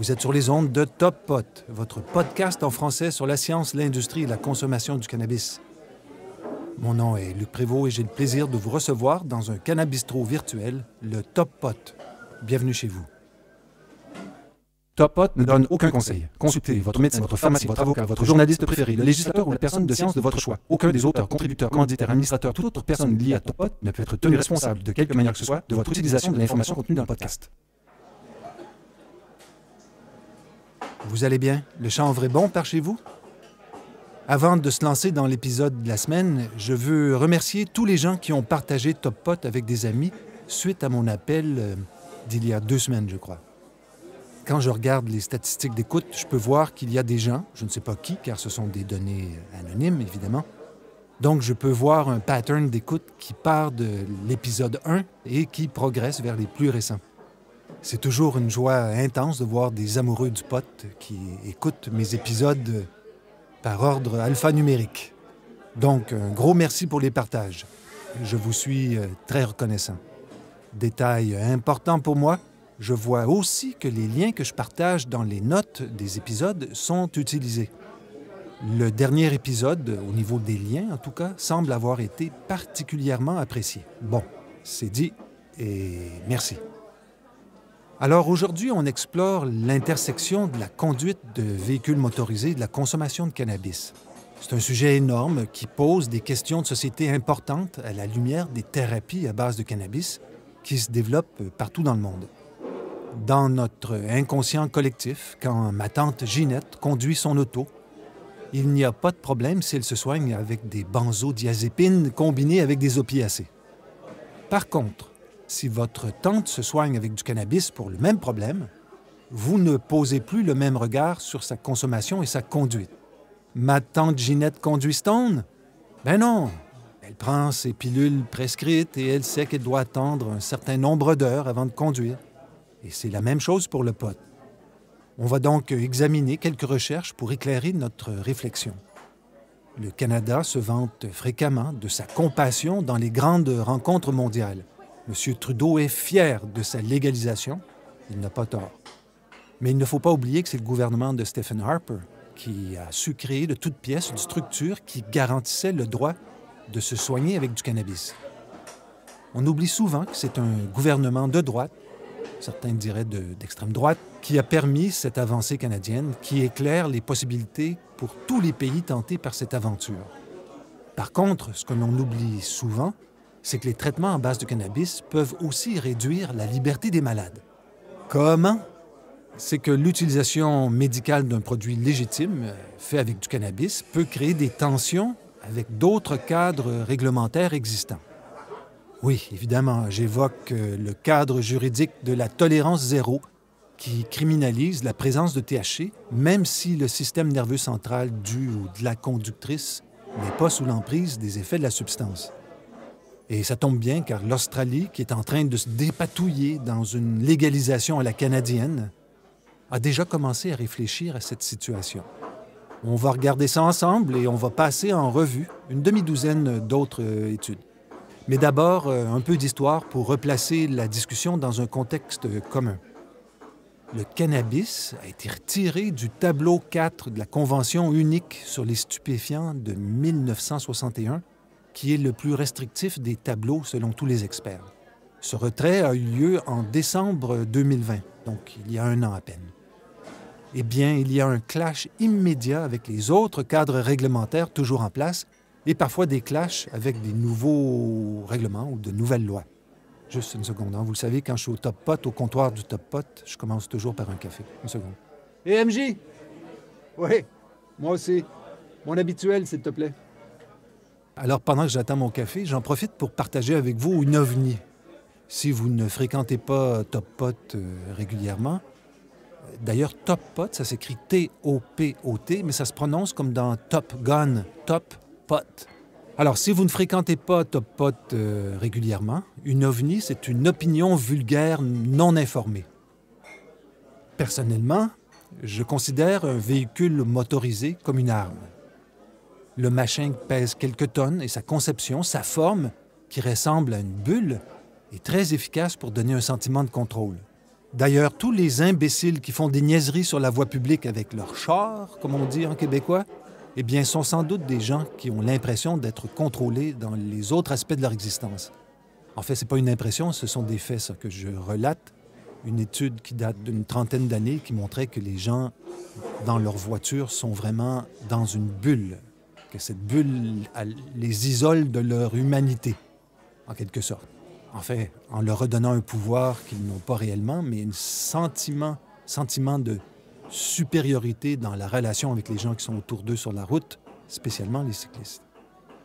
Vous êtes sur les ondes de Top Pot, votre podcast en français sur la science, l'industrie et la consommation du cannabis. Mon nom est Luc Prévost et j'ai le plaisir de vous recevoir dans un cannabistro virtuel, le Top Pot. Bienvenue chez vous. Top Pot ne donne aucun conseil. Consultez votre médecin, votre pharmacien, votre avocat, votre journaliste préféré, le législateur ou la personne de science de votre choix. Aucun des auteurs, contributeurs, commanditaires, administrateurs, toute autre personne liée à Top Pot ne peut être tenu responsable de quelque manière que ce soit de votre utilisation de l'information contenue dans le podcast. Vous allez bien? Le chanvre est bon par chez vous? Avant de se lancer dans l'épisode de la semaine, je veux remercier tous les gens qui ont partagé Top Pot avec des amis suite à mon appel d'il y a 2 semaines, je crois. Quand je regarde les statistiques d'écoute, je peux voir qu'il y a des gens, je ne sais pas qui, car ce sont des données anonymes, évidemment. Donc, je peux voir un pattern d'écoute qui part de l'épisode 1 et qui progresse vers les plus récents. C'est toujours une joie intense de voir des amoureux du pot qui écoutent mes épisodes par ordre alphanumérique. Donc, un gros merci pour les partages. Je vous suis très reconnaissant. Détail important pour moi, je vois aussi que les liens que je partage dans les notes des épisodes sont utilisés. Le dernier épisode, au niveau des liens en tout cas, semble avoir été particulièrement apprécié. Bon, c'est dit et merci. Alors aujourd'hui, on explore l'intersection de la conduite de véhicules motorisés et de la consommation de cannabis. C'est un sujet énorme qui pose des questions de société importantes à la lumière des thérapies à base de cannabis qui se développent partout dans le monde. Dans notre inconscient collectif, quand ma tante Ginette conduit son auto, il n'y a pas de problème si elle se soigne avec des benzodiazépines combinées avec des opiacés. Par contre, si votre tante se soigne avec du cannabis pour le même problème, vous ne posez plus le même regard sur sa consommation et sa conduite. Ma tante Ginette conduit stone? Ben non! Elle prend ses pilules prescrites et elle sait qu'elle doit attendre un certain nombre d'heures avant de conduire. Et c'est la même chose pour le pot. On va donc examiner quelques recherches pour éclairer notre réflexion. Le Canada se vante fréquemment de sa compassion dans les grandes rencontres mondiales. M. Trudeau est fier de sa légalisation. Il n'a pas tort. Mais il ne faut pas oublier que c'est le gouvernement de Stephen Harper qui a su créer de toutes pièces une structure qui garantissait le droit de se soigner avec du cannabis. On oublie souvent que c'est un gouvernement de droite, certains diraient d'extrême droite, qui a permis cette avancée canadienne qui éclaire les possibilités pour tous les pays tentés par cette aventure. Par contre, ce que l'on oublie souvent, c'est que les traitements à base de cannabis peuvent aussi réduire la liberté des malades. Comment? C'est que l'utilisation médicale d'un produit légitime, fait avec du cannabis, peut créer des tensions avec d'autres cadres réglementaires existants. Oui, évidemment, j'évoque le cadre juridique de la tolérance zéro qui criminalise la présence de THC, même si le système nerveux central du ou de la conductrice n'est pas sous l'emprise des effets de la substance. Et ça tombe bien car l'Australie, qui est en train de se dépatouiller dans une légalisation à la canadienne, a déjà commencé à réfléchir à cette situation. On va regarder ça ensemble et on va passer en revue une demi-douzaine d'autres études. Mais d'abord, un peu d'histoire pour replacer la discussion dans un contexte commun. Le cannabis a été retiré du tableau 4 de la Convention unique sur les stupéfiants de 1961, qui est le plus restrictif des tableaux selon tous les experts. Ce retrait a eu lieu en décembre 2020, donc il y a 1 an à peine. Eh bien, il y a un clash immédiat avec les autres cadres réglementaires toujours en place et parfois des clashs avec des nouveaux règlements ou de nouvelles lois. Juste une seconde, hein. Vous le savez, quand je suis au Top Pot, au comptoir du Top Pot, je commence toujours par un café. Une seconde. Et MJ? Oui, moi aussi. Mon habituel, s'il te plaît. Alors, pendant que j'attends mon café, j'en profite pour partager avec vous une ovni. Si vous ne fréquentez pas Top Pot régulièrement, d'ailleurs, Top Pot, ça s'écrit T-O-P-O-T, mais ça se prononce comme dans Top Gun, Top Pot. Alors, si vous ne fréquentez pas Top Pot régulièrement, une ovni, c'est une opinion vulgaire non informée. Personnellement, je considère un véhicule motorisé comme une arme. Le machin pèse quelques tonnes et sa conception, sa forme, qui ressemble à une bulle, est très efficace pour donner un sentiment de contrôle. D'ailleurs, tous les imbéciles qui font des niaiseries sur la voie publique avec leur char, comme on dit en québécois, eh bien, sont sans doute des gens qui ont l'impression d'être contrôlés dans les autres aspects de leur existence. En fait, c'est pas une impression, ce sont des faits, ça, que je relate. Une étude qui date d'une trentaine d'années qui montrait que les gens dans leur voiture sont vraiment dans une bulle, que cette bulle les isole de leur humanité, en quelque sorte. En fait, en leur redonnant un pouvoir qu'ils n'ont pas réellement, mais un sentiment de supériorité dans la relation avec les gens qui sont autour d'eux sur la route, spécialement les cyclistes.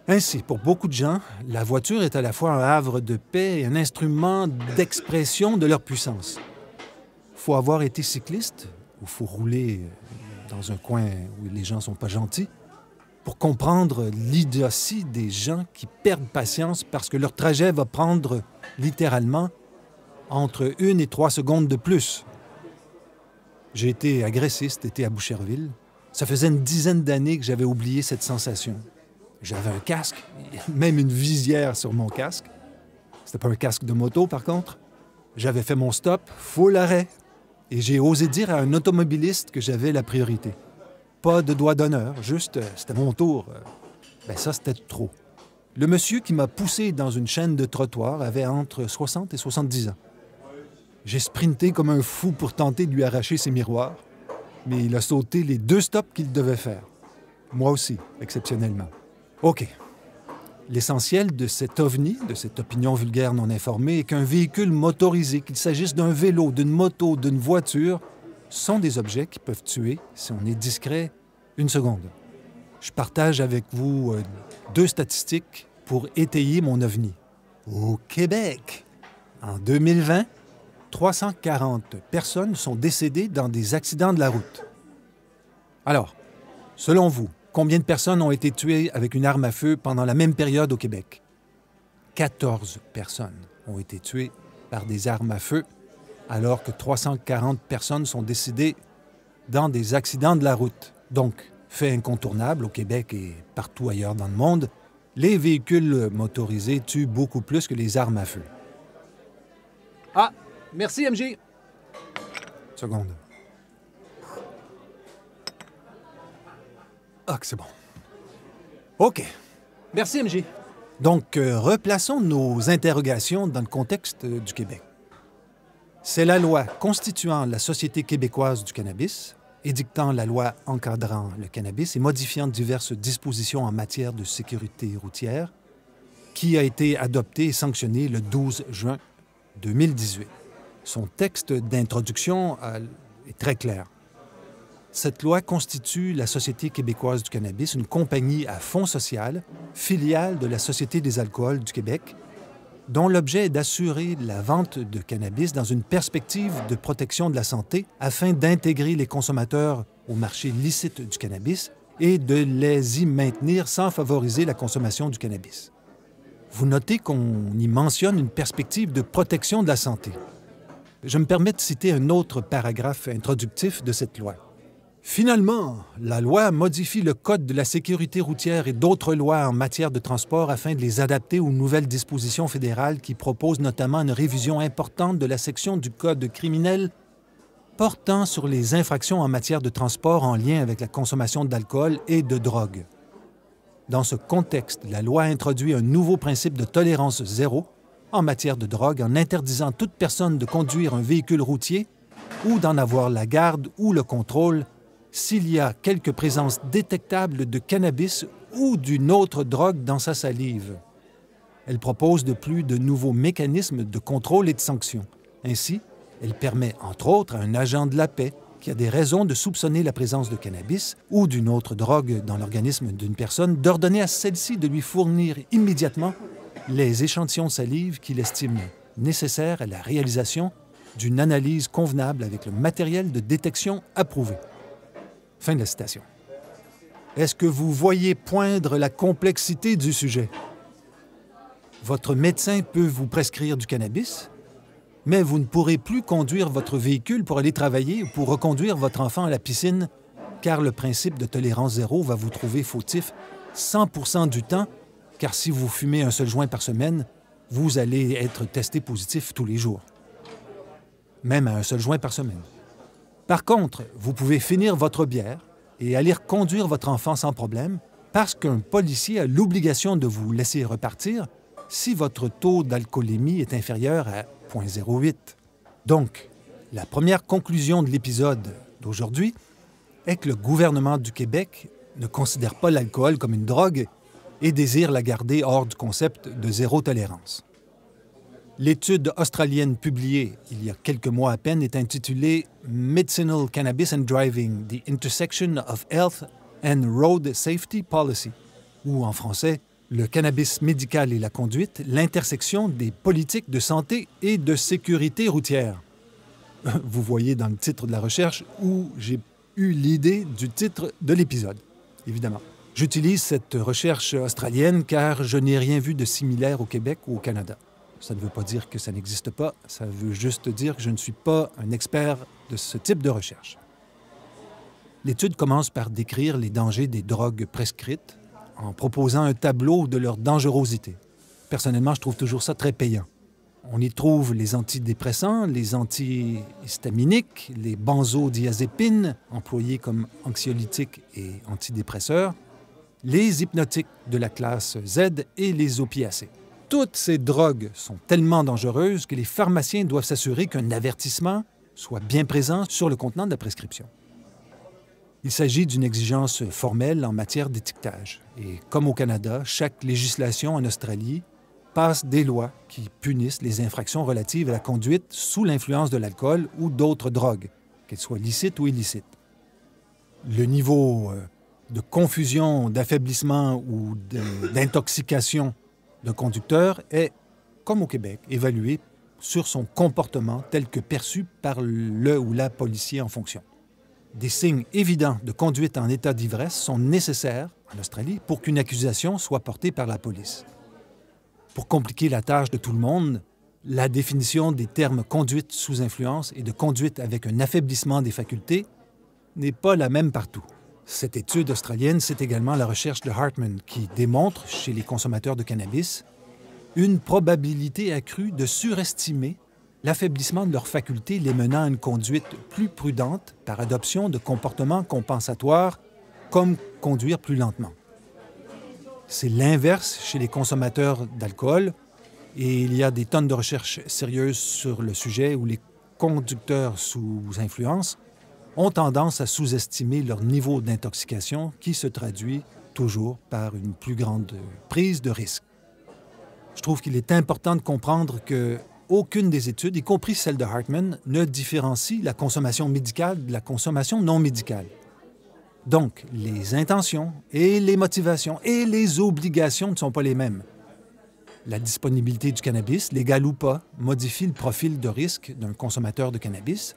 Ainsi, pour beaucoup de gens, la voiture est à la fois un havre de paix et un instrument d'expression de leur puissance. Il faut avoir été cycliste, ou il faut rouler dans un coin où les gens ne sont pas gentils, pour comprendre l'idiotie des gens qui perdent patience parce que leur trajet va prendre littéralement entre 1 et 3 secondes de plus. J'ai été agressé cet été à Boucherville. Ça faisait une dizaine d'années que j'avais oublié cette sensation. J'avais un casque, même une visière sur mon casque. C'était pas un casque de moto, par contre. J'avais fait mon stop, full arrêt, et j'ai osé dire à un automobiliste que j'avais la priorité. Pas de doigt d'honneur, juste, c'était mon tour. Ça, c'était trop. Le monsieur qui m'a poussé dans une chaîne de trottoir avait entre 60 et 70 ans. J'ai sprinté comme un fou pour tenter de lui arracher ses miroirs, mais il a sauté les 2 stops qu'il devait faire. Moi aussi, exceptionnellement. OK. L'essentiel de cet ovni, de cette opinion vulgaire non informée, est qu'un véhicule motorisé, qu'il s'agisse d'un vélo, d'une moto, d'une voiture, sont des objets qui peuvent tuer, si on est discret, 1 seconde. Je partage avec vous 2 statistiques pour étayer mon ovni. Au Québec, en 2020, 340 personnes sont décédées dans des accidents de la route. Alors, selon vous, combien de personnes ont été tuées avec une arme à feu pendant la même période au Québec? 14 personnes ont été tuées par des armes à feu, alors que 340 personnes sont décédées dans des accidents de la route. Donc, fait incontournable au Québec et partout ailleurs dans le monde, les véhicules motorisés tuent beaucoup plus que les armes à feu. Ah, merci MJ. Seconde. Ah, que c'est bon. OK. Merci MJ. Donc, replaçons nos interrogations dans le contexte du Québec. C'est la loi constituant la Société québécoise du cannabis, édictant la loi encadrant le cannabis et modifiant diverses dispositions en matière de sécurité routière, qui a été adoptée et sanctionnée le 12 juin 2018. Son texte d'introduction est très clair. Cette loi constitue la Société québécoise du cannabis, une compagnie à fonds social, filiale de la Société des alcools du Québec, dont l'objet est d'assurer la vente de cannabis dans une perspective de protection de la santé afin d'intégrer les consommateurs au marché licite du cannabis et de les y maintenir sans favoriser la consommation du cannabis. Vous notez qu'on y mentionne une perspective de protection de la santé. Je me permets de citer un autre paragraphe introductif de cette loi. Finalement, la loi modifie le Code de la sécurité routière et d'autres lois en matière de transport afin de les adapter aux nouvelles dispositions fédérales qui proposent notamment une révision importante de la section du Code criminel portant sur les infractions en matière de transport en lien avec la consommation d'alcool et de drogue. Dans ce contexte, la loi introduit un nouveau principe de tolérance zéro en matière de drogue en interdisant toute personne de conduire un véhicule routier ou d'en avoir la garde ou le contrôle s'il y a quelque présence détectable de cannabis ou d'une autre drogue dans sa salive. Elle propose de plus de nouveaux mécanismes de contrôle et de sanction. Ainsi, elle permet, entre autres, à un agent de la paix qui a des raisons de soupçonner la présence de cannabis ou d'une autre drogue dans l'organisme d'une personne d'ordonner à celle-ci de lui fournir immédiatement les échantillons de salive qu'il estime nécessaires à la réalisation d'une analyse convenable avec le matériel de détection approuvé. Fin de la citation. Est-ce que vous voyez poindre la complexité du sujet? Votre médecin peut vous prescrire du cannabis, mais vous ne pourrez plus conduire votre véhicule pour aller travailler ou pour reconduire votre enfant à la piscine, car le principe de tolérance zéro va vous trouver fautif 100% du temps, car si vous fumez un seul joint par semaine, vous allez être testé positif tous les jours. même à un seul joint par semaine. Par contre, vous pouvez finir votre bière et aller conduire votre enfant sans problème parce qu'un policier a l'obligation de vous laisser repartir si votre taux d'alcoolémie est inférieur à 0,08. Donc, la première conclusion de l'épisode d'aujourd'hui est que le gouvernement du Québec ne considère pas l'alcool comme une drogue et désire la garder hors du concept de zéro tolérance. L'étude australienne publiée il y a quelques mois à peine est intitulée « Medicinal Cannabis and Driving, the Intersection of Health and Road Safety Policy » ou en français « Le cannabis médical et la conduite, l'intersection des politiques de santé et de sécurité routière ». Vous voyez dans le titre de la recherche où j'ai eu l'idée du titre de l'épisode, évidemment. J'utilise cette recherche australienne car je n'ai rien vu de similaire au Québec ou au Canada. Ça ne veut pas dire que ça n'existe pas, ça veut juste dire que je ne suis pas un expert de ce type de recherche. L'étude commence par décrire les dangers des drogues prescrites en proposant un tableau de leur dangerosité. Personnellement, je trouve toujours ça très payant. On y trouve les antidépressants, les antihistaminiques, les benzodiazépines, employés comme anxiolytiques et antidépresseurs, les hypnotiques de la classe Z et les opiacés. Toutes ces drogues sont tellement dangereuses que les pharmaciens doivent s'assurer qu'un avertissement soit bien présent sur le contenant de la prescription. Il s'agit d'une exigence formelle en matière d'étiquetage. Et comme au Canada, chaque législation en Australie passe des lois qui punissent les infractions relatives à la conduite sous l'influence de l'alcool ou d'autres drogues, qu'elles soient licites ou illicites. Le niveau de confusion, d'affaiblissement ou d'intoxication d'un conducteur est, comme au Québec, évalué sur son comportement tel que perçu par le ou la policier en fonction. Des signes évidents de conduite en état d'ivresse sont nécessaires en Australie pour qu'une accusation soit portée par la police. Pour compliquer la tâche de tout le monde, la définition des termes conduite sous influence et de conduite avec un affaiblissement des facultés n'est pas la même partout. Cette étude australienne, c'est également la recherche de Hartman qui démontre, chez les consommateurs de cannabis, une probabilité accrue de surestimer l'affaiblissement de leurs facultés les menant à une conduite plus prudente par adoption de comportements compensatoires comme conduire plus lentement. C'est l'inverse chez les consommateurs d'alcool et il y a des tonnes de recherches sérieuses sur le sujet où les conducteurs sous influence ont tendance à sous-estimer leur niveau d'intoxication qui se traduit toujours par une plus grande prise de risque. Je trouve qu'il est important de comprendre qu'aucune des études, y compris celle de Hartman, ne différencie la consommation médicale de la consommation non médicale. Donc, les intentions et les motivations et les obligations ne sont pas les mêmes. La disponibilité du cannabis, légal ou pas, modifie le profil de risque d'un consommateur de cannabis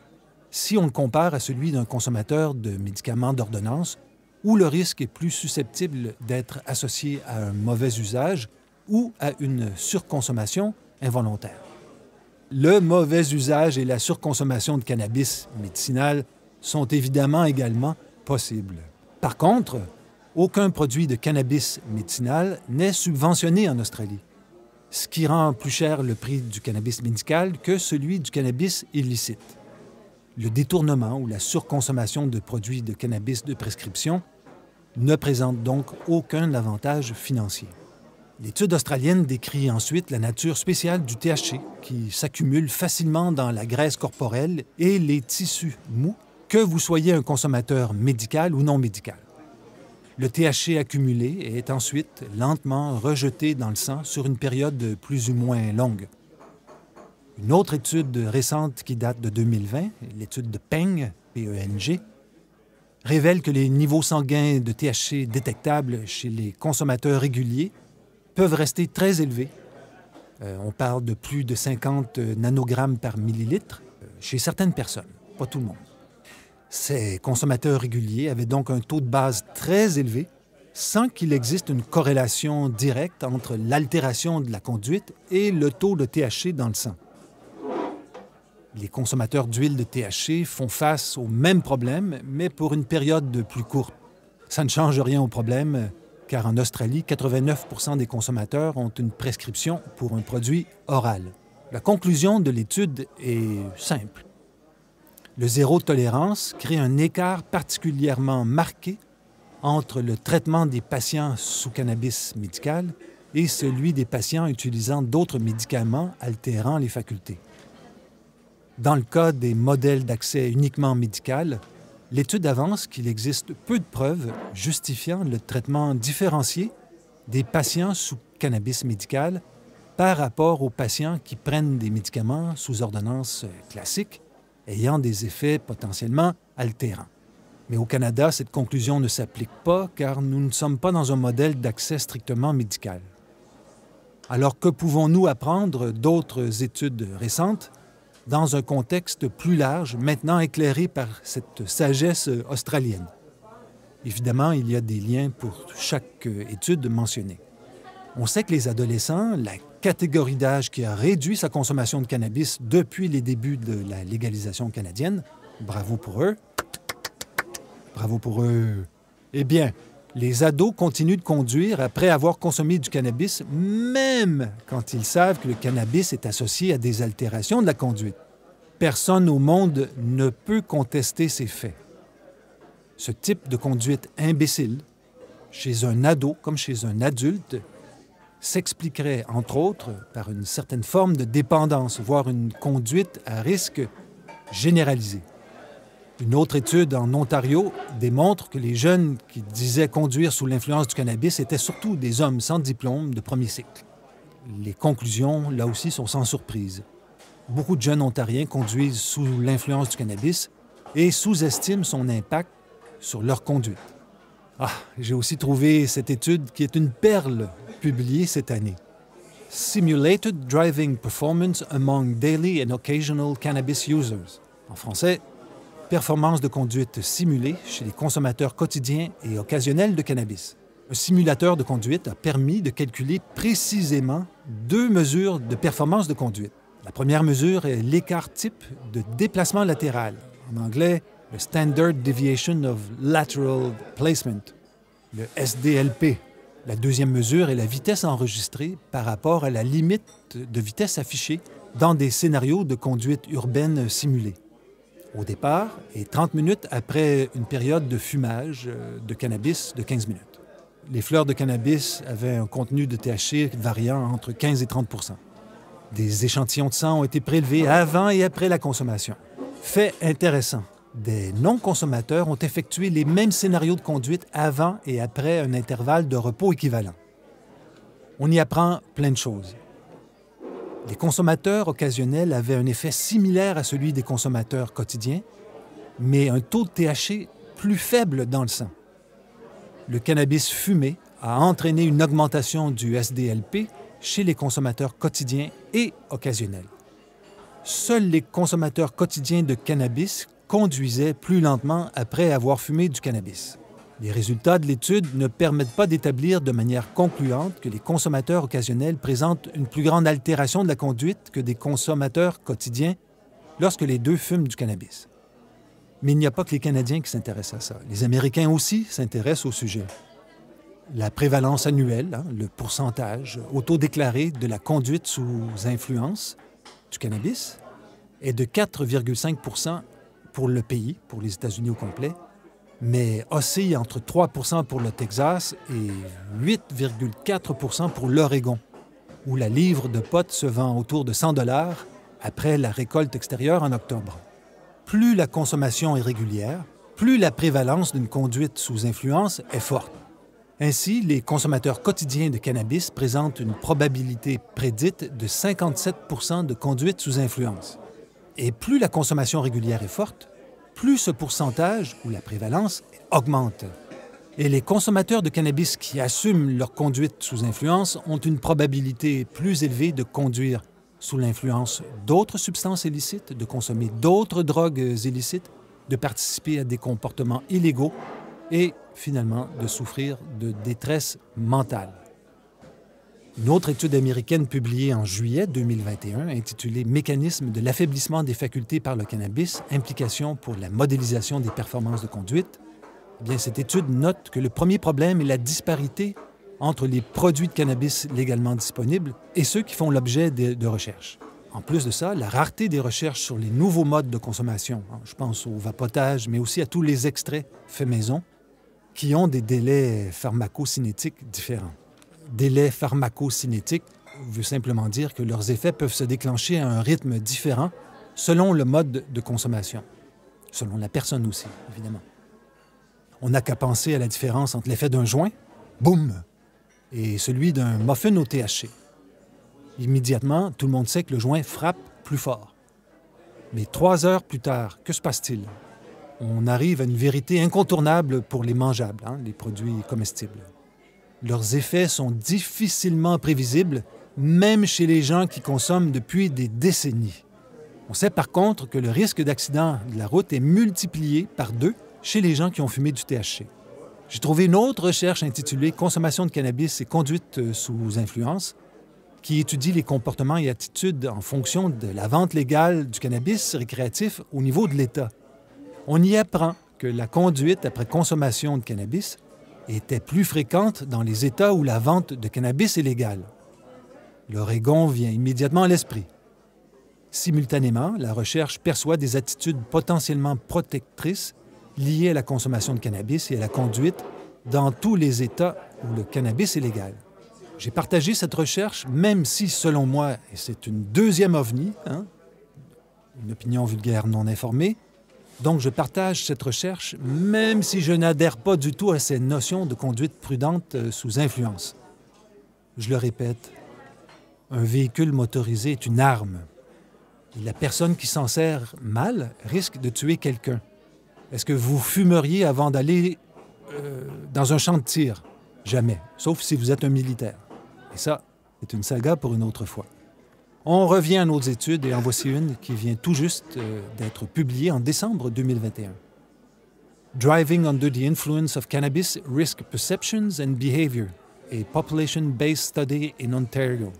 si on le compare à celui d'un consommateur de médicaments d'ordonnance où le risque est plus susceptible d'être associé à un mauvais usage ou à une surconsommation involontaire. Le mauvais usage et la surconsommation de cannabis médicinal sont évidemment également possibles. Par contre, aucun produit de cannabis médicinal n'est subventionné en Australie, ce qui rend plus cher le prix du cannabis médical que celui du cannabis illicite. Le détournement ou la surconsommation de produits de cannabis de prescription ne présente donc aucun avantage financier. L'étude australienne décrit ensuite la nature spéciale du THC qui s'accumule facilement dans la graisse corporelle et les tissus mous, que vous soyez un consommateur médical ou non médical. Le THC accumulé est ensuite lentement rejeté dans le sang sur une période plus ou moins longue. Une autre étude récente qui date de 2020, l'étude de Peng, P-E-N-G, révèle que les niveaux sanguins de THC détectables chez les consommateurs réguliers peuvent rester très élevés. On parle de plus de 50 nanogrammes par millilitre chez certaines personnes, pas tout le monde. Ces consommateurs réguliers avaient donc un taux de base très élevé sans qu'il existe une corrélation directe entre l'altération de la conduite et le taux de THC dans le sang. Les consommateurs d'huile de THC font face au même problème, mais pour une période plus courte. Ça ne change rien au problème, car en Australie, 89 % des consommateurs ont une prescription pour un produit oral. La conclusion de l'étude est simple. Le zéro tolérance crée un écart particulièrement marqué entre le traitement des patients sous cannabis médical et celui des patients utilisant d'autres médicaments altérant les facultés. Dans le cas des modèles d'accès uniquement médical, l'étude avance qu'il existe peu de preuves justifiant le traitement différencié des patients sous cannabis médical par rapport aux patients qui prennent des médicaments sous ordonnance classique ayant des effets potentiellement altérants. Mais au Canada, cette conclusion ne s'applique pas car nous ne sommes pas dans un modèle d'accès strictement médical. Alors que pouvons-nous apprendre d'autres études récentes dans un contexte plus large, maintenant éclairé par cette sagesse australienne? Évidemment, il y a des liens pour chaque étude mentionnée. On sait que les adolescents, la catégorie d'âge qui a réduit sa consommation de cannabis depuis les débuts de la légalisation canadienne, bravo pour eux. Bravo pour eux. Eh bien, les ados continuent de conduire après avoir consommé du cannabis, même quand ils savent que le cannabis est associé à des altérations de la conduite. Personne au monde ne peut contester ces faits. Ce type de conduite imbécile, chez un ado comme chez un adulte, s'expliquerait, entre autres, par une certaine forme de dépendance, voire une conduite à risque généralisé. Une autre étude en Ontario démontre que les jeunes qui disaient conduire sous l'influence du cannabis étaient surtout des hommes sans diplôme de premier cycle. Les conclusions, là aussi, sont sans surprise. Beaucoup de jeunes Ontariens conduisent sous l'influence du cannabis et sous-estiment son impact sur leur conduite. J'ai aussi trouvé cette étude qui est une perle publiée cette année. Simulated Driving Performance Among Daily and Occasional Cannabis Users. En français, performance de conduite simulée chez les consommateurs quotidiens et occasionnels de cannabis. Un simulateur de conduite a permis de calculer précisément 2 mesures de performance de conduite. La première mesure est l'écart type de déplacement latéral, en anglais, le Standard Deviation of Lateral Placement, le SDLP. La deuxième mesure est la vitesse enregistrée par rapport à la limite de vitesse affichée dans des scénarios de conduite urbaine simulés. Au départ et 30 minutes après une période de fumage de cannabis de 15 minutes. Les fleurs de cannabis avaient un contenu de THC variant entre 15 et 30 %. Des échantillons de sang ont été prélevés avant et après la consommation. Fait intéressant, des non-consommateurs ont effectué les mêmes scénarios de conduite avant et après un intervalle de repos équivalent. On y apprend plein de choses. Les consommateurs occasionnels avaient un effet similaire à celui des consommateurs quotidiens, mais un taux de THC plus faible dans le sang. Le cannabis fumé a entraîné une augmentation du SDLP chez les consommateurs quotidiens et occasionnels. Seuls les consommateurs quotidiens de cannabis conduisaient plus lentement après avoir fumé du cannabis. Les résultats de l'étude ne permettent pas d'établir de manière concluante que les consommateurs occasionnels présentent une plus grande altération de la conduite que des consommateurs quotidiens lorsque les deux fument du cannabis. Mais il n'y a pas que les Canadiens qui s'intéressent à ça. Les Américains aussi s'intéressent au sujet. La prévalence annuelle, le pourcentage autodéclaré de la conduite sous influence du cannabis, est de 4,5 % pour le pays, pour les États-Unis au complet, mais oscille entre 3 % pour le Texas et 8,4 % pour l'Oregon, où la livre de pot se vend autour de 100 $ après la récolte extérieure en octobre. Plus la consommation est régulière, plus la prévalence d'une conduite sous influence est forte. Ainsi, les consommateurs quotidiens de cannabis présentent une probabilité prédite de 57 % de conduite sous influence. Et plus la consommation régulière est forte, plus ce pourcentage, ou la prévalence, augmente. Et les consommateurs de cannabis qui assument leur conduite sous influence ont une probabilité plus élevée de conduire sous l'influence d'autres substances illicites, de consommer d'autres drogues illicites, de participer à des comportements illégaux et, finalement, de souffrir de détresse mentale. Une autre étude américaine publiée en juillet 2021, intitulée « Mécanisme de l'affaiblissement des facultés par le cannabis, implications pour la modélisation des performances de conduite », cette étude note que le premier problème est la disparité entre les produits de cannabis légalement disponibles et ceux qui font l'objet de recherches. En plus de ça, la rareté des recherches sur les nouveaux modes de consommation, je pense au vapotage, mais aussi à tous les extraits faits maison, qui ont des délais pharmacocinétiques différents. Délai pharmacocinétique veut simplement dire que leurs effets peuvent se déclencher à un rythme différent selon le mode de consommation, selon la personne aussi, évidemment. On n'a qu'à penser à la différence entre l'effet d'un joint, boum, et celui d'un muffin au THC. Immédiatement, tout le monde sait que le joint frappe plus fort. Mais 3 heures plus tard, que se passe-t-il? On arrive à une vérité incontournable pour les mangeables, les produits comestibles. Leurs effets sont difficilement prévisibles, même chez les gens qui consomment depuis des décennies. On sait par contre que le risque d'accident de la route est multiplié par 2 chez les gens qui ont fumé du THC. J'ai trouvé une autre recherche intitulée « Consommation de cannabis et conduite sous influence » qui étudie les comportements et attitudes en fonction de la vente légale du cannabis récréatif au niveau de l'État. On y apprend que la conduite après consommation de cannabis était plus fréquente dans les États où la vente de cannabis est légale. L'Oregon vient immédiatement à l'esprit. Simultanément, la recherche perçoit des attitudes potentiellement protectrices liées à la consommation de cannabis et à la conduite dans tous les États où le cannabis est légal. J'ai partagé cette recherche, même si, selon moi, et c'est une deuxième ovni, une opinion vulgaire non informée, donc je partage cette recherche, même si je n'adhère pas du tout à ces notions de conduite prudente sous influence. Je le répète, un véhicule motorisé est une arme. Et la personne qui s'en sert mal risque de tuer quelqu'un. Est-ce que vous fumeriez avant d'aller dans un champ de tir? Jamais, sauf si vous êtes un militaire. Et ça, c'est une saga pour une autre fois. On revient à nos études et en voici une qui vient tout juste d'être publiée en décembre 2021. Driving Under the Influence of Cannabis, Risk Perceptions and Behavior, a Population-Based Study in Ontario.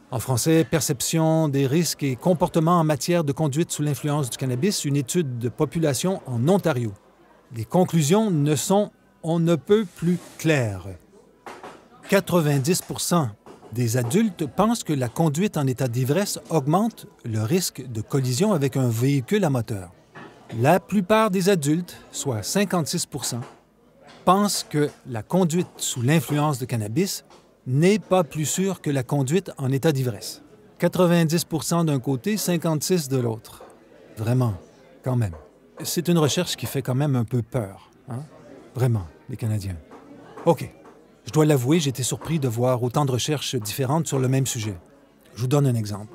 En français, Perception des risques et comportements en matière de conduite sous l'influence du cannabis, une étude de population en Ontario. Les conclusions ne sont on ne peut plus claires. 90% des adultes pensent que la conduite en état d'ivresse augmente le risque de collision avec un véhicule à moteur. La plupart des adultes, soit 56%, pensent que la conduite sous l'influence de cannabis n'est pas plus sûre que la conduite en état d'ivresse. 90% d'un côté, 56% de l'autre. Vraiment, quand même. C'est une recherche qui fait quand même un peu peur, Vraiment, les Canadiens. OK. Je dois l'avouer, j'ai été surpris de voir autant de recherches différentes sur le même sujet. Je vous donne un exemple.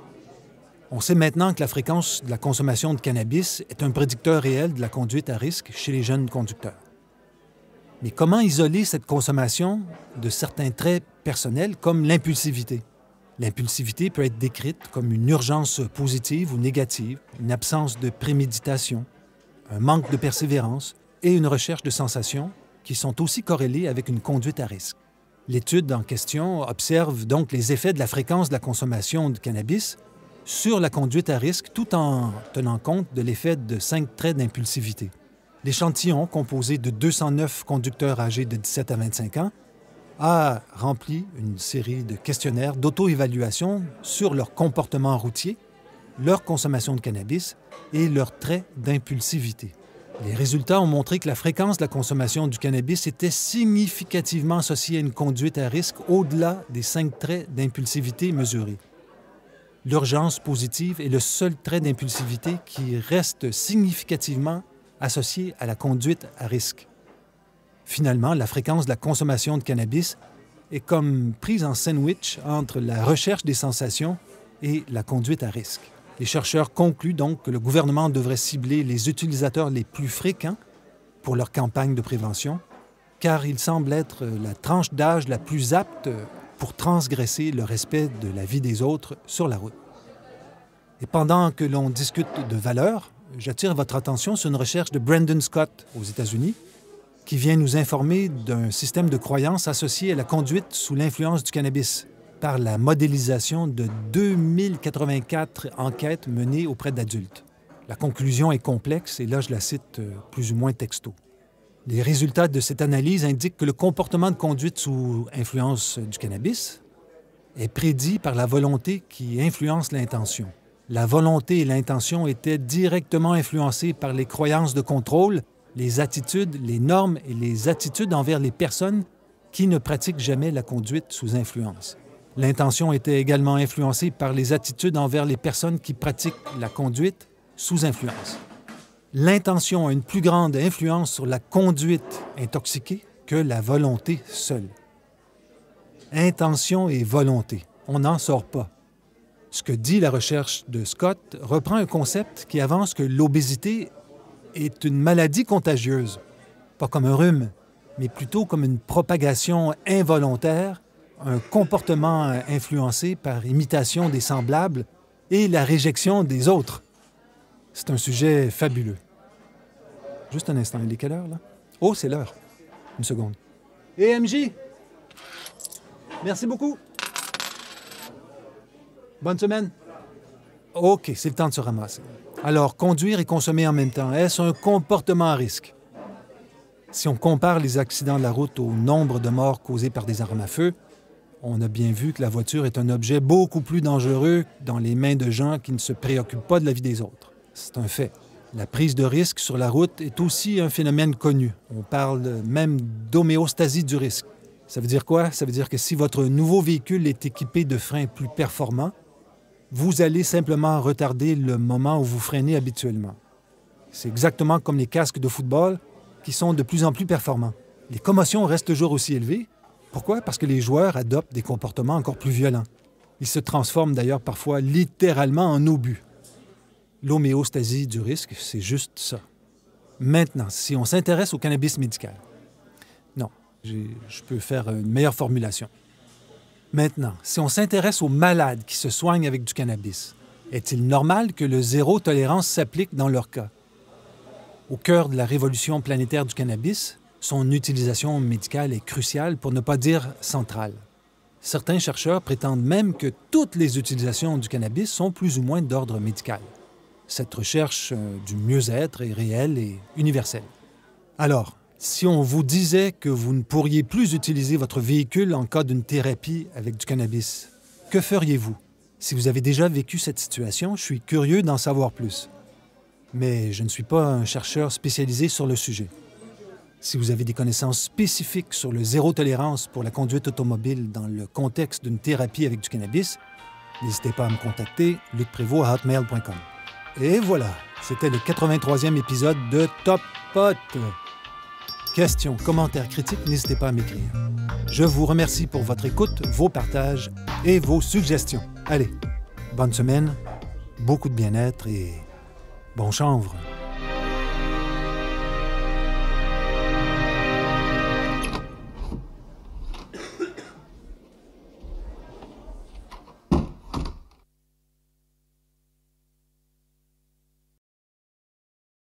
On sait maintenant que la fréquence de la consommation de cannabis est un prédicteur réel de la conduite à risque chez les jeunes conducteurs. Mais comment isoler cette consommation de certains traits personnels comme l'impulsivité? L'impulsivité peut être décrite comme une urgence positive ou négative, une absence de préméditation, un manque de persévérance et une recherche de sensations qui sont aussi corrélées avec une conduite à risque. L'étude en question observe donc les effets de la fréquence de la consommation de cannabis sur la conduite à risque tout en tenant compte de l'effet de 5 traits d'impulsivité. L'échantillon, composé de 209 conducteurs âgés de 17 à 25 ans, a rempli une série de questionnaires d'auto-évaluation sur leur comportement routier, leur consommation de cannabis et leurs traits d'impulsivité. Les résultats ont montré que la fréquence de la consommation du cannabis était significativement associée à une conduite à risque au-delà des 5 traits d'impulsivité mesurés. L'urgence positive est le seul trait d'impulsivité qui reste significativement associé à la conduite à risque. Finalement, la fréquence de la consommation de cannabis est comme prise en sandwich entre la recherche des sensations et la conduite à risque. Les chercheurs concluent donc que le gouvernement devrait cibler les utilisateurs les plus fréquents pour leur campagne de prévention, car il semble être la tranche d'âge la plus apte pour transgresser le respect de la vie des autres sur la route. Et pendant que l'on discute de valeurs, j'attire votre attention sur une recherche de Brandon Scott aux États-Unis qui vient nous informer d'un système de croyances associé à la conduite sous l'influence du cannabis par la modélisation de 2084 enquêtes menées auprès d'adultes. La conclusion est complexe et là, je la cite plus ou moins texto. Les résultats de cette analyse indiquent que le comportement de conduite sous influence du cannabis, est prédit par la volonté qui influence l'intention. La volonté et l'intention étaient directement influencées par les croyances de contrôle, les attitudes, les normes et les attitudes envers les personnes qui ne pratiquent jamais la conduite sous influence. L'intention était également influencée par les attitudes envers les personnes qui pratiquent la conduite sous influence. L'intention a une plus grande influence sur la conduite intoxiquée que la volonté seule. Intention et volonté, on n'en sort pas. Ce que dit la recherche de Scott reprend un concept qui avance que l'obésité est une maladie contagieuse, pas comme un rhume, mais plutôt comme une propagation involontaire, un comportement influencé par imitation des semblables et la réjection des autres. C'est un sujet fabuleux. Juste un instant, il est quelle heure, là? Oh, c'est l'heure. Une seconde. Et MJ! Merci beaucoup. Bonne semaine. OK, c'est le temps de se ramasser. Alors, conduire et consommer en même temps, est-ce un comportement à risque? Si on compare les accidents de la route au nombre de morts causés par des armes à feu, on a bien vu que la voiture est un objet beaucoup plus dangereux dans les mains de gens qui ne se préoccupent pas de la vie des autres. C'est un fait. La prise de risque sur la route est aussi un phénomène connu. On parle même d'homéostasie du risque. Ça veut dire quoi? Ça veut dire que si votre nouveau véhicule est équipé de freins plus performants, vous allez simplement retarder le moment où vous freinez habituellement. C'est exactement comme les casques de football qui sont de plus en plus performants. Les commotions restent toujours aussi élevées. Pourquoi? Parce que les joueurs adoptent des comportements encore plus violents. Ils se transforment d'ailleurs parfois littéralement en obus. L'homéostasie du risque, c'est juste ça. Maintenant, si on s'intéresse au cannabis médical. Non, je peux faire une meilleure formulation. Maintenant, si on s'intéresse aux malades qui se soignent avec du cannabis, est-il normal que le zéro tolérance s'applique dans leur cas? Au cœur de la révolution planétaire du cannabis, son utilisation médicale est cruciale, pour ne pas dire centrale. Certains chercheurs prétendent même que toutes les utilisations du cannabis sont plus ou moins d'ordre médical. Cette recherche du mieux-être est réelle et universelle. Alors, si on vous disait que vous ne pourriez plus utiliser votre véhicule en cas d'une thérapie avec du cannabis, que feriez-vous? Si vous avez déjà vécu cette situation, je suis curieux d'en savoir plus. Mais je ne suis pas un chercheur spécialisé sur le sujet. Si vous avez des connaissances spécifiques sur le zéro tolérance pour la conduite automobile dans le contexte d'une thérapie avec du cannabis, n'hésitez pas à me contacter, lucprévost@hotmail.com. Et voilà, c'était le 83e épisode de Top Pot. Questions, commentaires, critiques, n'hésitez pas à m'écrire. Je vous remercie pour votre écoute, vos partages et vos suggestions. Allez, bonne semaine, beaucoup de bien-être et bon chanvre.